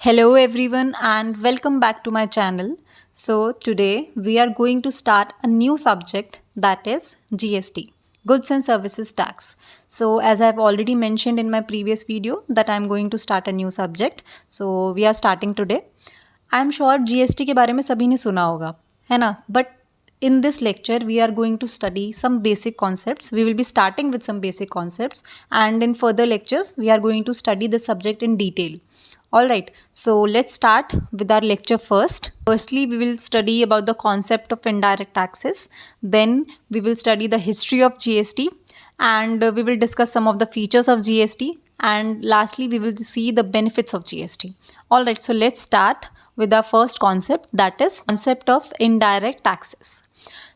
Hello everyone and welcome back to my channel. So today we are going to start a new subject, that is GST, Goods and Services Tax. So as I have already mentioned in my previous video that I am going to start a new subject. So we are starting today. I am sure GST के बारे में सभी ने सुना होगा, है ना? But in this lecture we are going to study some basic concepts. We will be starting with some basic concepts, and in further lectures we are going to study the subject in detail. Alright, so let's start with our lecture first. Firstly, we will study about the concept of indirect taxes. Then we will study the history of GST, and we will discuss some of the features of GST, and lastly we will see the benefits of GST. Alright, so let's start with our first concept, that is concept of indirect taxes.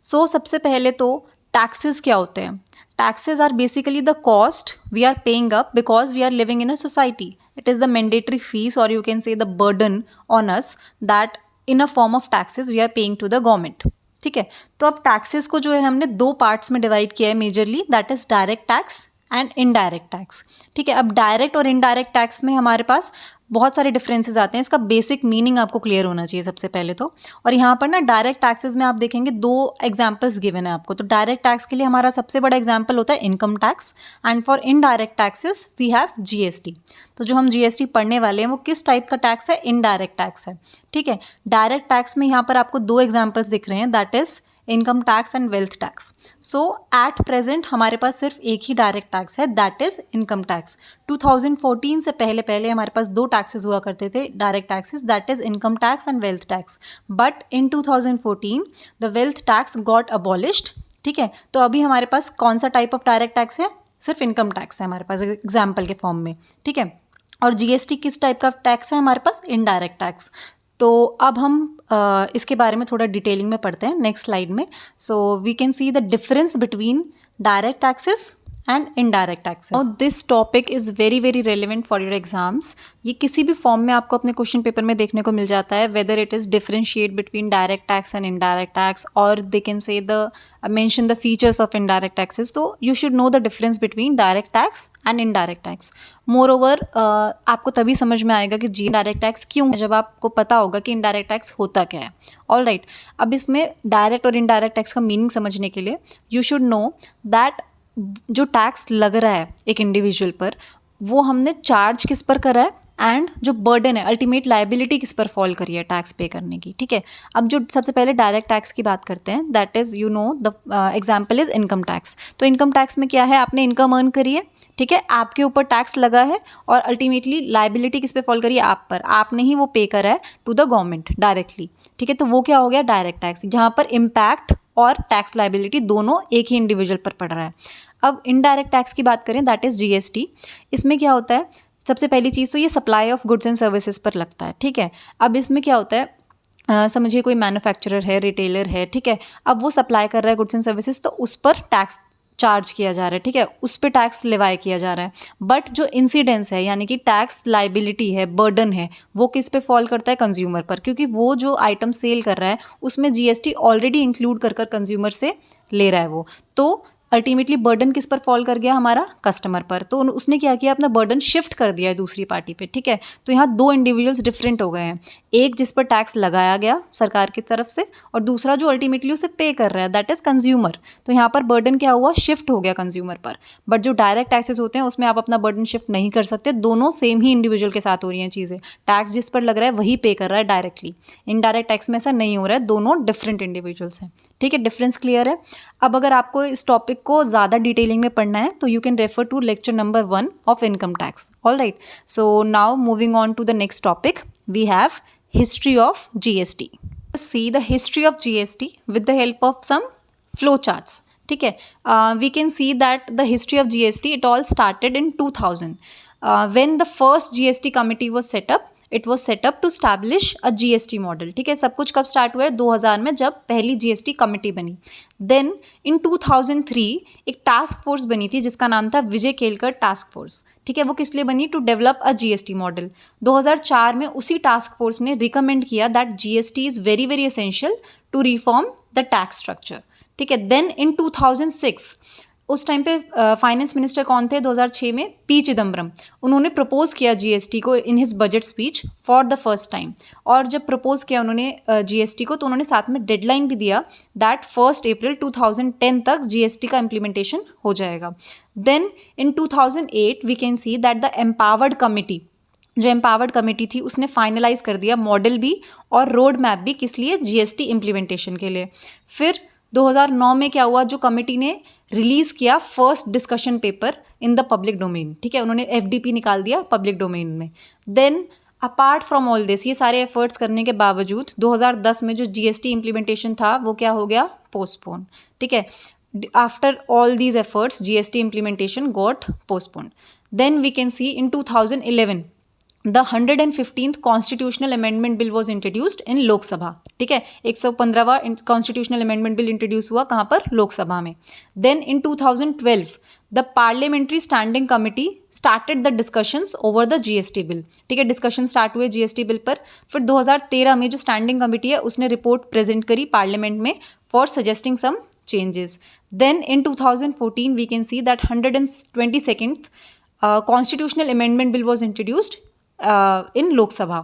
So सबसे पहले तो taxes क्या होते हैं? Taxes are basically the cost we are paying up because we are living in a society. It is the mandatory fees, or you can say the burden on us that in a form of taxes we are paying to the government. ठीक है, तो अब taxes को जो है हमने दो parts में डिवाइड किया है majorly, that is direct tax and indirect tax. ठीक है, अब डायरेक्ट और इनडायरेक्ट टैक्स में हमारे पास बहुत सारे डिफरेंसेस आते हैं. इसका बेसिक मीनिंग आपको क्लियर होना चाहिए सबसे पहले तो. और यहाँ पर ना डायरेक्ट टैक्सेस में आप देखेंगे दो एग्जांपल्स गिवन है आपको. तो डायरेक्ट टैक्स के लिए हमारा सबसे बड़ा एग्जांपल होता है income tax, and for indirect taxes we have GST. तो जो हम जीएसटी पढ़ने वाले हैं वो किस टाइप का टैक्स है? इनडायरेक्ट टैक्स है. ठीक है, डायरेक्ट टैक्स में यहाँ पर आपको दो एग्जाम्पल्स दिख रहे हैं, that is income tax and wealth tax. So at present हमारे पास सिर्फ एक ही डायरेक्ट टैक्स है, दैट इज इनकम टैक्स. 2014 से पहले हमारे पास दो टैक्सेस हुआ करते थे direct taxes, that is income tax and wealth tax. But in 2014 the wealth tax got abolished. ठीक है, तो अभी हमारे पास कौन सा टाइप ऑफ डायरेक्ट टैक्स है? सिर्फ इनकम टैक्स है हमारे पास एग्जाम्पल के फॉर्म में. ठीक है, और जीएसटी किस टाइप का टैक्स है हमारे पास? Indirect tax. तो अब हम इसके बारे में थोड़ा डिटेलिंग में पढ़ते हैं नेक्स्ट स्लाइड में. So we can see the difference between direct taxes and indirect taxes. और this topic is very very relevant for your exams. ये किसी भी फॉर्म में आपको अपने क्वेश्चन पेपर में देखने को मिल जाता है, whether it is differentiate between direct tax and indirect tax, और they can say the mention the features of indirect taxes. तो you should know the difference between direct tax and indirect tax. Moreover आपको तभी समझ में आएगा कि जी indirect tax क्यों है, जब आपको पता होगा कि इनडायरेक्ट टैक्स होता क्या है. ऑल राइट, अब इसमें डायरेक्ट और इनडायरेक्ट टैक्स का मीनिंग समझने के लिए यू शुड नो दैट जो टैक्स लग रहा है एक इंडिविजुअल पर, वो हमने चार्ज किस पर करा है, एंड जो बर्डन है, अल्टीमेट लायबिलिटी किस पर फॉल करी है टैक्स पे करने की. ठीक है, अब जो सबसे पहले डायरेक्ट टैक्स की बात करते हैं, that is you know the example is income tax. तो इनकम टैक्स में क्या है? आपने इनकम अर्न करी है, ठीक है, आपके ऊपर टैक्स लगा है, और अल्टीमेटली लायबिलिटी किस पे फॉल करी है? आप पर. आपने ही वो पे करा है टू द गवर्नमेंट डायरेक्टली. ठीक है, तो वो क्या हो गया? डायरेक्ट टैक्स, जहाँ पर इम्पैक्ट और टैक्स लायबिलिटी दोनों एक ही इंडिविजुअल पर पड़ रहा है. अब इनडायरेक्ट टैक्स की बात करें, दैट इज़ जीएसटी. इसमें क्या होता है? सबसे पहली चीज़ तो ये supply of goods and services पर लगता है. ठीक है, अब इसमें क्या होता है? समझिए कोई मैन्युफैक्चरर है, रिटेलर है, ठीक है, अब वो सप्लाई कर रहा है गुड्स एंड सर्विसेज, तो उस पर टैक्स चार्ज किया जा रहा है. ठीक है, उस पर टैक्स लिवाई किया जा रहा है. बट जो इंसिडेंस है, यानी कि टैक्स लाइबिलिटी है, बर्डन है, वो किस पे फॉल करता है? कंज्यूमर पर, क्योंकि वो जो आइटम सेल कर रहा है उसमें जीएसटी ऑलरेडी इंक्लूड कर कंज्यूमर से ले रहा है वो. तो अल्टीमेटली बर्डन किस पर फॉल कर गया? हमारा कस्टमर पर. तो उसने क्या किया? अपना बर्डन शिफ्ट कर दिया है दूसरी पार्टी पे. ठीक है, तो यहाँ दो इंडिविजुअल्स डिफरेंट हो गए हैं, एक जिस पर टैक्स लगाया गया सरकार की तरफ से, और दूसरा जो अल्टीमेटली उसे पे कर रहा है, दैट इज कंज्यूमर. तो यहाँ पर बर्डन क्या हुआ? शिफ्ट हो गया कंज्यूमर पर. बट जो डायरेक्ट टैक्सेस होते हैं उसमें आप अपना बर्डन शिफ्ट नहीं कर सकते, दोनों सेम ही इंडिविजुअल के साथ हो रही हैं चीज़ें. टैक्स जिस पर लग रहा है वही पे कर रहा है डायरेक्टली. इनडायरेक्ट टैक्स में ऐसा नहीं हो रहा है, दोनों डिफरेंट इंडिविजुअल्स हैं. ठीक है, डिफरेंस क्लियर है. अब अगर आपको इस टॉपिक को ज़्यादा डिटेलिंग में पढ़ना है तो you can refer to lecture number 1 of income tax. All right, so now moving on to the next topic, we have history of GST. See the history of GST with the help of some flow charts. ठीक है, we can see that the history of GST, it all started in 2000 when the first GST committee was set up. It was set up to establish a GST model. ठीक है, सब कुछ कब start हुआ है? 2000 में, जब पहली जीएसटी कमिटी बनी. देन इन 2003 एक टास्क फोर्स बनी थी जिसका नाम था विजय केलकर टास्क फोर्स. ठीक है, वो किस लिए बनी? To develop a GST model. 2004 में उसी टास्क फोर्स ने रिकमेंड किया that GST is very very essential to reform the tax structure. ठीक है, देन इन 2006 उस टाइम पे फाइनेंस मिनिस्टर कौन थे 2006 में? पी चिदम्बरम। उन्होंने प्रपोज किया जीएसटी को in his budget speech for the first time. और जब प्रपोज किया उन्होंने जीएसटी को, तो उन्होंने साथ में डेडलाइन भी दिया दैट 1 अप्रैल 2010 तक जीएसटी का इम्प्लीमेंटेशन हो जाएगा। Then in 2008 we can see that the empowered committee, जो एम्पावर्ड कमेटी थी, उसने फाइनलाइज कर दिया मॉडल भी और रोड मैप भी, किस लिए? जीएसटी इम्प्लीमेंटेशन के लिए। फिर 2009 में क्या हुआ? जो कमेटी ने रिलीज़ किया first discussion paper in the public domain, ठीक है, उन्होंने एफडीपी निकाल दिया पब्लिक डोमेन में। Then apart from all this, ये सारे एफर्ट्स करने के बावजूद 2010 में जो जीएसटी इम्प्लीमेंटेशन था वो क्या हो गया? पोस्टपोन, ठीक है। After all these efforts GST implementation got postpone. Then we can see in 2011 the 115th constitutional amendment bill was introduced in Lok Sabha, ठीक है। 115वां कॉन्स्टिट्यूशनल अमेंडमेंट बिल इंट्रोड्यूस हुआ कहाँ पर? लोकसभा में। Then in 2012 the parliamentary standing committee started the discussions over the GST bill, ठीक है, discussion start हुए जीएसटी बिल पर। फिर 2013 में जो स्टैंडिंग कमिटी है उसने रिपोर्ट प्रेजेंट करी पार्लियामेंट में for suggesting some changes. Then in 2014 we can see that 122nd constitutional amendment bill was introduced in Lok Sabha.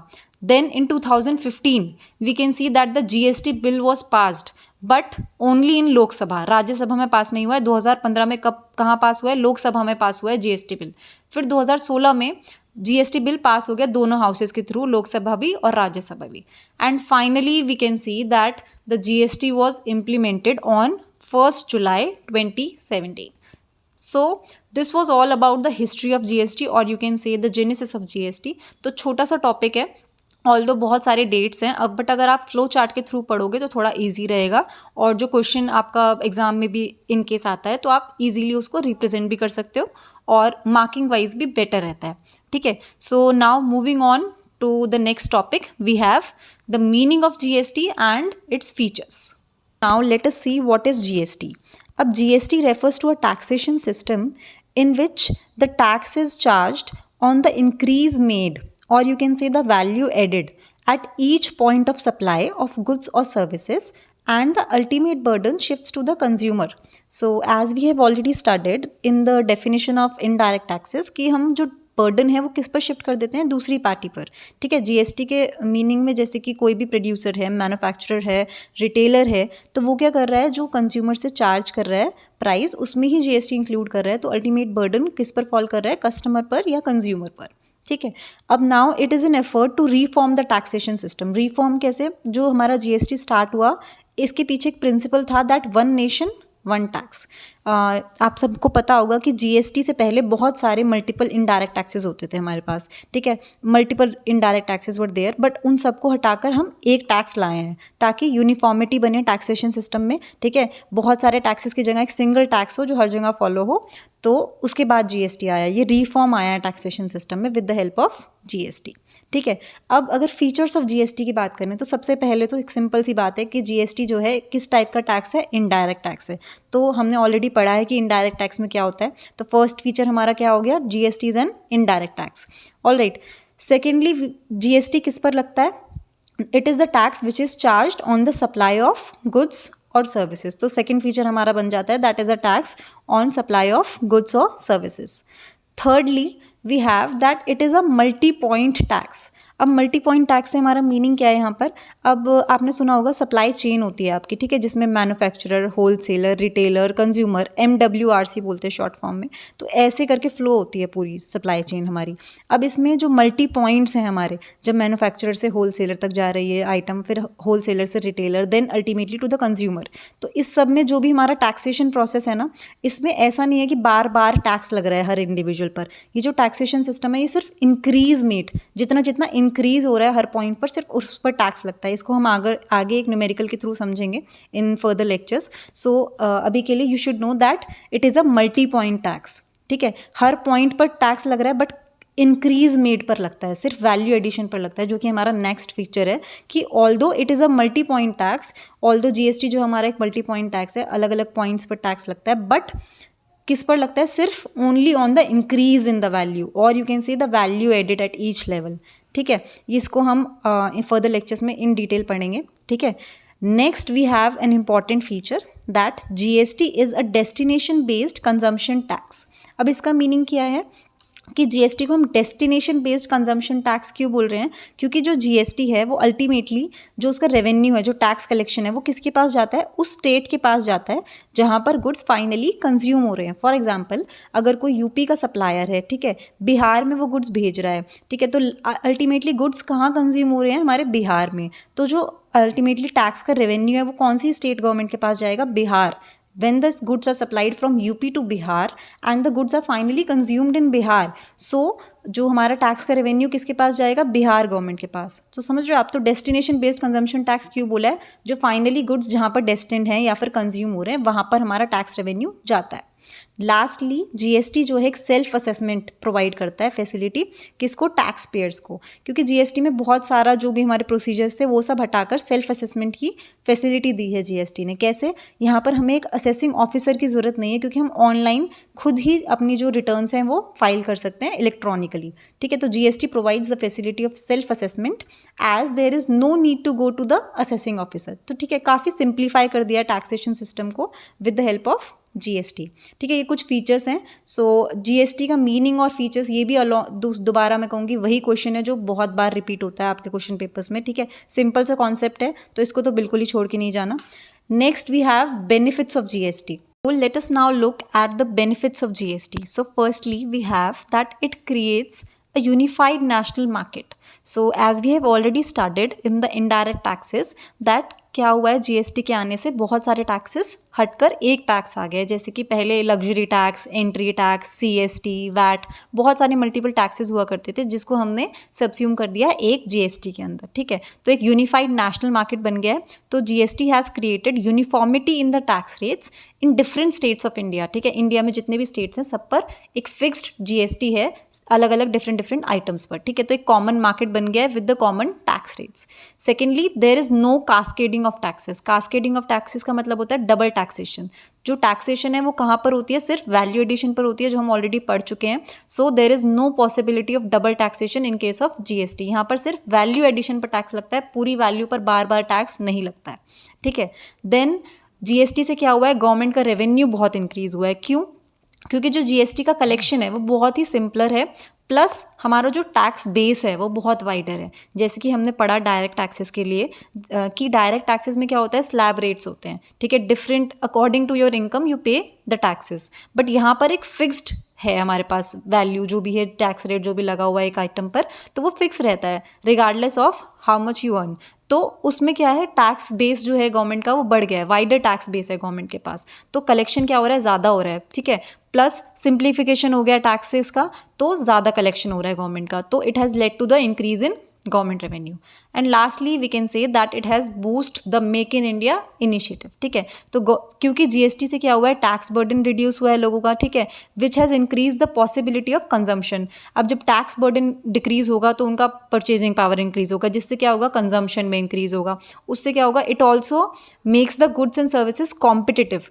Then in 2015 we can see that the GST bill was passed but only in Lok Sabha. Rajya Sabha में पास नहीं हुआ है। 2015 में कहाँ पास हुआ है? लोकसभा में पास हुआ है जीएसटी बिल। फिर 2016 में जीएसटी बिल पास हो गया दोनों हाउसेस के थ्रू, लोकसभा भी और राज्यसभा भी। And finally we can see that the GST was implemented on 1 July 2017. So this was all about the history of GST or you can say the genesis of GST. तो छोटा सा topic है, although बहुत सारे dates हैं अब, but अगर आप फ्लो चार्ट के थ्रू पढ़ोगे तो थोड़ा इजी रहेगा और जो क्वेश्चन आपका एग्जाम में भी इन केस आता है तो आप इजीली उसको रिप्रेजेंट भी कर सकते हो और मार्किंग वाइज भी बेटर रहता है, ठीक है। So now moving on to the next topic, we have the meaning of GST and its features. Now let us see what is GST. अब GST refers to a taxation system in which the tax is charged on the increase made or you can say the value added at each point of supply of goods or services and the ultimate burden shifts to the consumer. So as we have already studied in the definition of indirect taxes कि हम जो burden है वो किस पर shift कर देते हैं? दूसरी पार्टी पर, ठीक है। जीएसटी के मीनिंग में जैसे कि कोई भी प्रोड्यूसर है, मैन्युफैक्चरर है, रिटेलर है, तो वो क्या कर रहा है? जो कंज्यूमर से चार्ज कर रहा है प्राइस, उसमें ही जीएसटी इंक्लूड कर रहा है। तो अल्टीमेट बर्डन किस पर फॉल कर रहा है? कस्टमर पर या कंज्यूमर पर, ठीक है। अब now it is an effort to reform the taxation system. Reform कैसे? जो हमारा जीएसटी स्टार्ट हुआ इसके पीछे एक प्रिंसिपल था that one nation one tax. आप सबको पता होगा कि जीएसटी से पहले बहुत सारे मल्टीपल इनडायरेक्ट टैक्सेस होते थे हमारे पास, ठीक है। Multiple indirect taxes were there, but उन सबको हटाकर हम एक टैक्स लाए हैं ताकि यूनिफॉर्मिटी बने टैक्सेशन सिस्टम में, ठीक है। बहुत सारे टैक्सेस की जगह एक सिंगल टैक्स हो जो हर जगह फॉलो हो, तो उसके बाद जीएसटी आया। ये रिफॉर्म आया है टैक्सेशन सिस्टम में with the help of GST, ठीक है। अब अगर फीचर्स ऑफ जीएसटी की बात करें तो सबसे पहले तो एक सिंपल सी बात है कि जीएसटी जो है किस टाइप का टैक्स है? इनडायरेक्ट टैक्स है। तो हमने ऑलरेडी पढ़ा है कि इनडायरेक्ट टैक्स में क्या होता है। तो फर्स्ट फीचर हमारा क्या हो गया? GST is an indirect tax, alright. Secondly GST किस पर लगता है? It is the tax which is charged on the supply of goods और सर्विसेज। तो सेकेंड फीचर हमारा बन जाता है that is a tax on supply of goods और services. Thirdly we have that it is a multi point tax. अब multi point tax से हमारा मीनिंग क्या है यहाँ पर? अब आपने सुना होगा सप्लाई चेन होती है आपकी, ठीक है, जिसमें manufacturer, wholesaler, retailer, consumer, MWRC बोलते हैं शॉर्ट फॉर्म में। तो ऐसे करके फ्लो होती है पूरी सप्लाई चेन हमारी। अब इसमें जो मल्टी पॉइंट्स हैं हमारे, जब मैन्युफैक्चरर से होलसेलर तक जा रही है आइटम, फिर होलसेलर से retailer, then ultimately to the consumer, तो इस सब में जो भी हमारा टैक्सेशन प्रोसेस है ना, इसमें ऐसा नहीं है कि बार बार टैक्स लग रहा है हर इंडिविजुअल पर। ये जो टैक्सेशन सिस्टम है ये सिर्फ इंक्रीज मेट, जितना जितना इंक्रीज हो रहा है हर पॉइंट पर सिर्फ उस पर टैक्स लगता है। इसको हम आगे एक न्यूमेरिकल के थ्रू समझेंगे इन फर्दर लेक्चर्स। सो अभी के लिए you should know that it is a multi point tax, ठीक है। हर पॉइंट पर टैक्स लग रहा है बट इंक्रीज मेड पर लगता है, सिर्फ वैल्यू एडिशन पर लगता है, जो कि हमारा नेक्स्ट फीचर है कि although it is a multi point tax, although GST जो हमारा एक मल्टी पॉइंट टैक्स है, अलग अलग पॉइंट्स पर टैक्स लगता है, बट किस पर लगता है? सिर्फ only on the increase in the value और you can see the value added at each level, ठीक है। इसको हम फर्दर लेक्चर्स में इन डिटेल पढ़ेंगे, ठीक है। Next we have an important feature that GST is a destination based consumption tax. अब इसका मीनिंग क्या है कि जीएसटी को हम डेस्टिनेशन बेस्ड कंजम्पशन टैक्स क्यों बोल रहे हैं, क्योंकि जो जीएसटी है वो अल्टीमेटली जो उसका रेवेन्यू है, जो टैक्स कलेक्शन है, वो किसके पास जाता है, उस स्टेट के पास जाता है जहाँ पर गुड्स फाइनली कंज्यूम हो रहे हैं। फॉर एग्जांपल अगर कोई यूपी का सप्लायर है, ठीक है, बिहार में वो गुड्स भेज रहा है, ठीक है, तो अल्टीमेटली गुड्स कहाँ कंज्यूम हो रहे हैं, हमारे बिहार में। तो जो अल्टीमेटली टैक्स का रेवेन्यू है वो कौन सी स्टेट गवर्नमेंट के पास जाएगा, Bihar. when the goods are supplied from UP to Bihar and the goods are finally consumed in Bihar, so जो हमारा टैक्स का रेवेन्यू किसके पास जाएगा, बिहार गवर्नमेंट के पास। तो समझ रहे हो आप, तो डेस्टिनेशन बेस्ड कंजम्पशन टैक्स क्यों बोला है, जो फाइनली गुड्स जहाँ पर डेस्टिन्ड हैं या फिर कंज्यूम हो रहे हैं वहाँ पर हमारा टैक्स रेवेन्यू जाता है। लास्टली जीएसटी जो है एक सेल्फ असेसमेंट प्रोवाइड करता है फैसिलिटी, किसको, टैक्स पेयर्स को, क्योंकि जीएसटी में बहुत सारा जो भी हमारे प्रोसीजर्स थे वो सब हटाकर सेल्फ असेसमेंट की फैसिलिटी दी है जीएसटी ने। कैसे, यहाँ पर हमें एक असेसिंग ऑफिसर की ज़रूरत नहीं है, क्योंकि हम ऑनलाइन खुद ही अपनी जो रिटर्न्स हैं वो फाइल कर सकते हैं इलेक्ट्रॉनिकली, ठीक है। तो GST provides the facility of self assessment as there is no need to go to the assessing officer. तो ठीक है, काफ़ी सिंप्लीफाई कर दिया टैक्सेशन सिस्टम को with the help of GST, ठीक है। ये कुछ फीचर्स हैं। सो जीएसटी का मीनिंग और फीचर्स ये भी दोबारा मैं कहूँगी वही क्वेश्चन है जो बहुत बार रिपीट होता है आपके क्वेश्चन पेपर्स में, ठीक है। सिंपल सा कॉन्सेप्ट है तो इसको तो बिल्कुल ही छोड़ के नहीं जाना। Next we have benefits of GST. So let us now look at the benefits of GST. So firstly we have that it creates a unified national market. So as we have already studied in the indirect taxes that क्या हुआ है, GST के आने से बहुत सारे taxes हटकर एक टैक्स आ गया, जैसे कि पहले luxury tax, entry tax, CST, VAT, बहुत सारे मल्टीपल टैक्सेस हुआ करते थे जिसको हमने सबस्यूम कर दिया एक जीएसटी के अंदर, ठीक है। तो एक यूनिफाइड नेशनल मार्केट बन गया है। तो GST has created uniformity in the tax rates in different states of India, ठीक है। इंडिया में जितने भी स्टेट्स हैं सब पर एक फिक्स्ड जीएसटी है, अलग अलग डिफरेंट आइटम्स पर, ठीक है। तो एक कॉमन मार्केट बन गया है with the common tax rates. Secondly there is no cascading of taxes. Cascading of taxes का मतलब होता है डबल टैक्सेशन। जो टैक्सेशन है वो कहाँ पर होती है, सिर्फ वैल्यू एडिशन पर होती है, जो हम ऑलरेडी पढ़ चुके हैं। So there is no possibility of double taxation in case of GST. यहाँ पर सिर्फ वैल्यू एडिशन पर टैक्स लगता है, पूरी वैल्यू पर बार बार टैक्स नहीं लगता है, ठीक है। देन जीएसटी से क्या हुआ है, गवर्नमेंट का रेवेन्यू बहुत इंक्रीज हुआ है। क्यों? क्योंकि जो जीएसटी का कलेक्शन है वो बहुत ही सिंपलर है, प्लस हमारा जो टैक्स बेस है वो बहुत वाइडर है। जैसे कि हमने पढ़ा डायरेक्ट टैक्सेस के लिए कि डायरेक्ट टैक्सेस में क्या होता है, स्लैब रेट्स होते हैं, ठीक है। Different according to your income you pay the taxes, but यहाँ पर एक फिक्स्ड है हमारे पास वैल्यू, जो भी है टैक्स रेट जो भी लगा हुआ है एक आइटम पर, तो वो फिक्स रहता है regardless of how much you earn. तो उसमें क्या है, टैक्स बेस जो है गवर्नमेंट का वो बढ़ गया है, वाइडर टैक्स बेस है गवर्नमेंट के पास, तो कलेक्शन क्या हो रहा है, ज़्यादा हो रहा है, ठीक है। प्लस सिंप्लीफिकेशन हो गया टैक्सेस का, तो ज़्यादा कलेक्शन हो रहा है गवर्नमेंट का, तो it has led to the increase in government revenue. And lastly we can say that it has boost the make in India initiative, ठीक है। तो क्योंकि जीएसटी से क्या हुआ है, टैक्स बर्डन रिड्यूस हुआ है लोगों का, ठीक है, which has increase the possibility of consumption. अब जब टैक्स बर्डन डिक्रीज होगा तो उनका परचेजिंग पावर इंक्रीज होगा, जिससे क्या होगा, कंजम्पशन में इंक्रीज होगा। उससे क्या होगा, it also makes the goods and services competitive.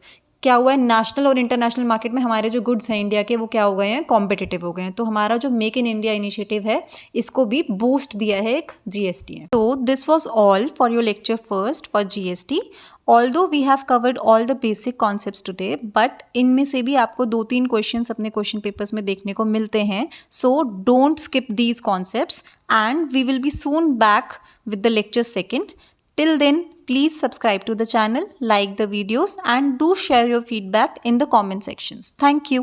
क्या हुआ है, नेशनल और इंटरनेशनल मार्केट में हमारे जो गुड्स हैं इंडिया के वो क्या हो गए हैं, कॉम्पिटिटिव हो गए हैं। तो हमारा जो मेक इन इंडिया इनिशिएटिव है इसको भी बूस्ट दिया है एक जीएसटी ने। तो this was all for your lecture first for GST. Although we have covered all the basic concepts today, but इनमें से भी आपको 2-3 क्वेश्चंस अपने क्वेश्चन पेपर्स में देखने को मिलते हैं। So don't skip these concepts and we will be soon back with the lecture second. Till then, please subscribe to the channel, like the videos and do share your feedback in the comment sections. Thank you.